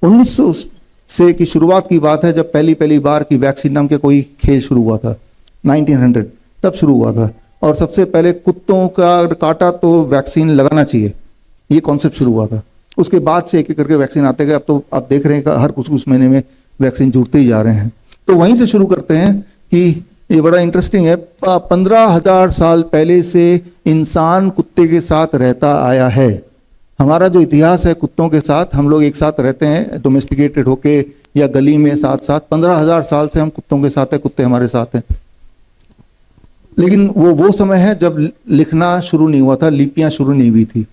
1900 से की शुरुआत की बात है, जब पहली बार की वैक्सीन नाम के कोई खेल शुरू हुआ था, 1900 तब शुरू हुआ था। और सबसे पहले कुत्तों का काटा तो वैक्सीन लगाना चाहिए, ये कॉन्सेप्ट शुरू हुआ था। उसके बाद से एक एक करके वैक्सीन आते गए। अब तो आप देख रहे हैं कि हर कुछ महीने में वैक्सीन जुड़ते ही जा रहे हैं। तो वहीं से शुरू करते हैं कि ये बड़ा इंटरेस्टिंग है। 15,000 साल पहले से इंसान कुत्ते के साथ रहता आया है। हमारा जो इतिहास है कुत्तों के साथ, हम लोग एक साथ रहते हैं डोमेस्टिकेटेड होके या गली में साथ साथ। 15,000 साल से हम कुत्तों के साथ हैं, कुत्ते हमारे साथ हैं। लेकिन वो समय है जब लिखना शुरू नहीं हुआ था, लिपियां शुरू नहीं हुई थी,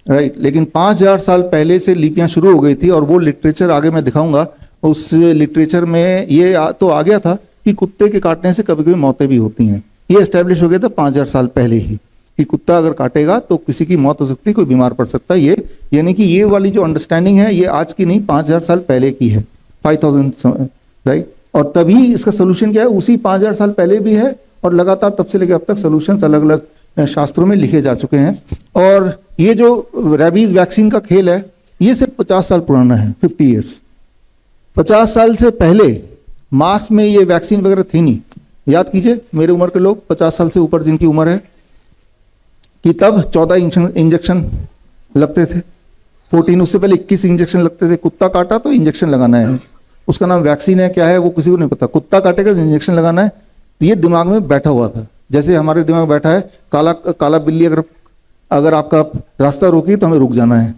राइट। लेकिन 5,000 साल पहले से लिपियां शुरू हो गई थी। और वो लिटरेचर आगे मैं दिखाऊंगा, उस लिटरेचर में ये तो आ गया था कि कुत्ते के काटने से कभी कभी मौतें भी होती हैं। ये एस्टेब्लिश हो गया था 5,000 साल पहले ही कि कुत्ता अगर काटेगा तो किसी की मौत हो सकती है, कोई बीमार पड़ सकता है। ये यानी कि ये वाली जो अंडरस्टैंडिंग है ये आज की नहीं, 5,000 साल पहले की है, 5,000, राइट। और तभी इसका सोल्यूशन क्या है, उसी 5,000 साल पहले भी है और लगातार तब से लेकर अब तक सोल्यूशंस अलग अलग शास्त्रों में लिखे जा चुके हैं। और ये जो रेबीज वैक्सीन का खेल है ये सिर्फ 50 साल पुराना है, 50 ईयर्स। 50 साल से पहले मास में ये वैक्सीन वगैरह थी नहीं। याद कीजिए मेरे उम्र के लोग, 50 साल से ऊपर जिनकी उम्र है, कि तब 14 इंजेक्शन लगते थे, 14, उससे पहले 21 इंजेक्शन लगते थे। कुत्ता काटा तो इंजेक्शन लगाना है, उसका नाम वैक्सीन है, क्या है वो किसी को नहीं पता। कुत्ता काटेगा तो इंजेक्शन लगाना है, ये दिमाग में बैठा हुआ था। जैसे हमारे दिमाग में बैठा है काला बिल्ली अगर आपका रास्ता रोकी तो हमें रुक जाना है,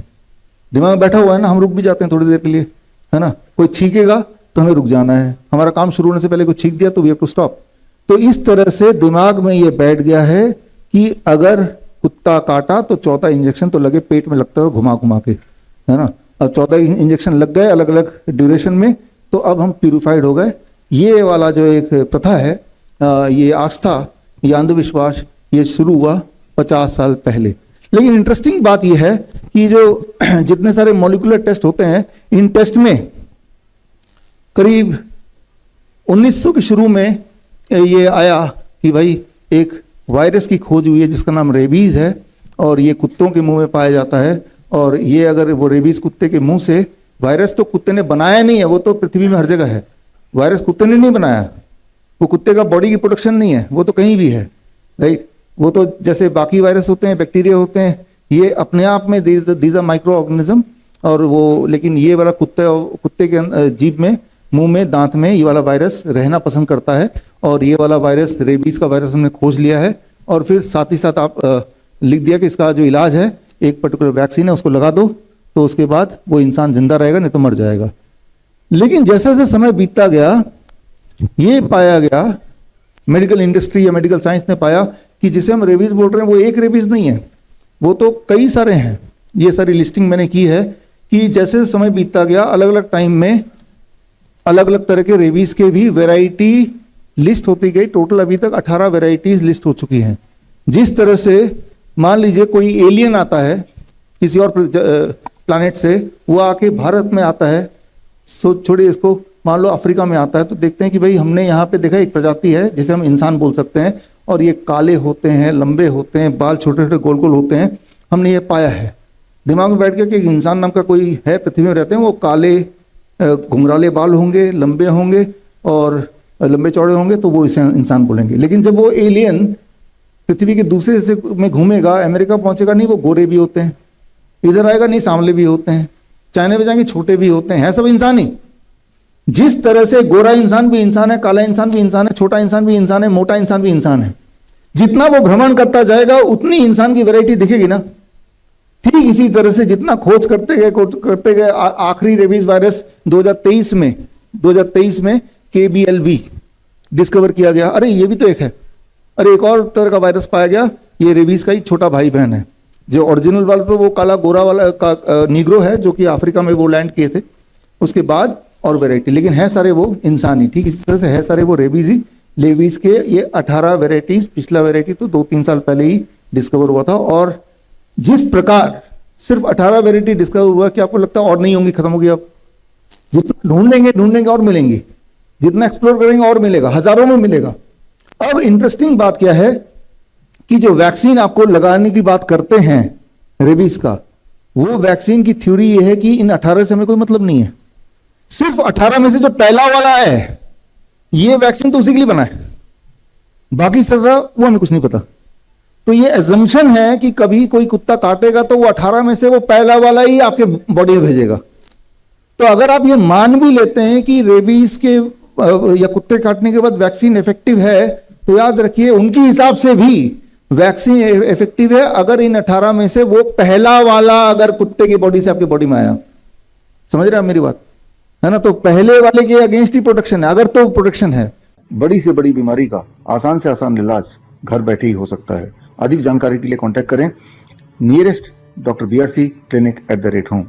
दिमाग में बैठा हुआ है ना। हम रुक भी जाते हैं थोड़ी देर के लिए, है ना। कोई छींकेगा तो हमें रुक जाना है, हमारा काम शुरू होने से पहले कोई छींक दिया तो वी हैव टू स्टॉप। तो इस तरह से दिमाग में ये बैठ गया है कि अगर कुत्ता काटा तो 14 इंजेक्शन तो लगे, पेट में लगता था घुमा घुमा के, है ना। अब 14 इंजेक्शन लग गए अलग अलग ड्यूरेशन में, तो अब हम प्यूरिफाइड हो गए। ये वाला जो एक प्रथा है, ये आस्था, ये अंधविश्वास, ये शुरू हुआ 50 साल पहले। लेकिन इंटरेस्टिंग बात यह है कि जो जितने सारे मॉलिक्यूलर टेस्ट होते हैं, इन टेस्ट में करीब 1900 के शुरू में ये आया कि भाई एक वायरस की खोज हुई है जिसका नाम रेबीज है, और ये कुत्तों के मुंह में पाया जाता है। और ये अगर वो रेबीज कुत्ते के मुंह से, वायरस तो कुत्ते ने बनाया नहीं है, वो तो पृथ्वी में हर जगह है, वायरस कुत्ते ने नहीं बनाया, वो कुत्ते का बॉडी की प्रोडक्शन नहीं है, वो तो कहीं भी है, राइट। वो तो जैसे बाकी वायरस होते हैं, बैक्टीरिया होते हैं, ये अपने आप में दीज आर माइक्रो ऑर्गेनिज्म। और वो लेकिन ये वाला कुत्ते के जीभ में, मुंह में, दांत में ये वाला वायरस रहना पसंद करता है। और ये वाला वायरस, रेबीज का वायरस हमने खोज लिया है। और फिर साथ ही साथ आप लिख दिया कि इसका जो इलाज है, एक पर्टिकुलर वैक्सीन है, उसको लगा दो तो उसके बाद वो इंसान जिंदा रहेगा, नहीं तो मर जाएगा। लेकिन जैसे जैसे समय बीतता गया, ये पाया गया, मेडिकल इंडस्ट्री या मेडिकल साइंस ने पाया कि जिसे हम रेबीज बोल रहे हैं वो एक रेबीज नहीं है, वो तो कई सारे हैं। ये सारी लिस्टिंग मैंने की है कि जैसे समय बीतता गया, अलग अलग टाइम में अलग अलग तरह के रेबीज के भी वैरायटी लिस्ट होती गई। टोटल अभी तक 18 वैरायटीज लिस्ट हो चुकी हैं। जिस तरह से मान लीजिए कोई एलियन आता है किसी और प्लैनेट से, वो आके भारत में आता है, छोड़िए इसको, मान लो अफ्रीका में आता है, तो देखते हैं कि भाई हमने यहाँ पे देखा एक प्रजाति है जिसे हम इंसान बोल सकते हैं, और ये काले होते हैं, लंबे होते हैं, बाल छोटे छोटे गोल गोल होते हैं। हमने ये पाया है, दिमाग में बैठ गया कि इंसान नाम का कोई है, पृथ्वी में रहते हैं, वो काले घुंघराले बाल होंगे, लंबे होंगे और लंबे चौड़े होंगे, तो वो इसे इंसान बोलेंगे। लेकिन जब वो एलियन पृथ्वी के दूसरे हिस्से में घूमेगा, अमेरिका पहुंचेगा, नहीं वो गोरे भी होते हैं, इधर आएगा नहीं सांवले भी होते हैं, चाइना में जाएंगे छोटे भी होते हैं, है सब इंसान ही। जिस तरह से गोरा इंसान भी इंसान है, काला इंसान भी इंसान है, छोटा इंसान भी इंसान है, मोटा इंसान भी इंसान है, जितना वो भ्रमण करता जाएगा उतनी इंसान की वैरायटी दिखेगी ना। ठीक इसी तरह से जितना खोज करते गए आखिरी रेबीज वायरस 2023 में KBLV डिस्कवर किया गया। अरे ये भी तो एक है, अरे एक और तरह का वायरस पाया गया, ये रेबीज का ही छोटा भाई बहन है। जो ओरिजिनल वाला तो वो काला गोरा वाला का निग्रो है, जो कि अफ्रीका में वो लैंड किए थे, उसके बाद और वैरायटी, लेकिन है सारे वो इंसान ही। ठीक इसी तरह से है सारे वो रेबीज ही। रेबीज के ये 18 वैरायटीज, पिछला वैरायटी तो 2-3 साल पहले ही डिस्कवर हुआ था। और जिस प्रकार सिर्फ 18 वैरायटी डिस्कवर हुआ, कि आपको लगता है और नहीं होंगी, खत्म होगी? अब जितना ढूंढेंगे और मिलेंगी, जितना एक्सप्लोर करेंगे और मिलेगा, हजारों में मिलेगा। अब इंटरेस्टिंग बात क्या है कि जो वैक्सीन आपको लगाने की बात करते हैं रेबीज का, वो वैक्सीन की थ्योरी ये है कि इन 18 से हमें कोई मतलब नहीं है, सिर्फ 18 में से जो पहला वाला है ये वैक्सीन तो उसी के लिए बना है, बाकी 17 वो हमें कुछ नहीं पता। तो ये एजम्पशन है कि कभी कोई कुत्ता काटेगा तो वो 18 में से वो पहला वाला ही आपके बॉडी में भेजेगा। तो अगर आप ये मान भी लेते हैं कि रेबीज के या कुत्ते काटने के बाद वैक्सीन इफेक्टिव है, तो याद रखिए उनके हिसाब से भी वैक्सीन इफेक्टिव है अगर इन 18 में से वो पहला वाला अगर कुत्ते की बॉडी से आपके बॉडी में आया। समझ रहे हैं आप मेरी बात, है ना? तो पहले वाले के अगेंस्ट ही प्रोटेक्शन है, अगर तो प्रोटेक्शन है। बड़ी से बड़ी बीमारी का आसान से आसान इलाज घर बैठे ही हो सकता है। अधिक जानकारी के लिए कांटेक्ट करें nearest doctor BRC clinic @home।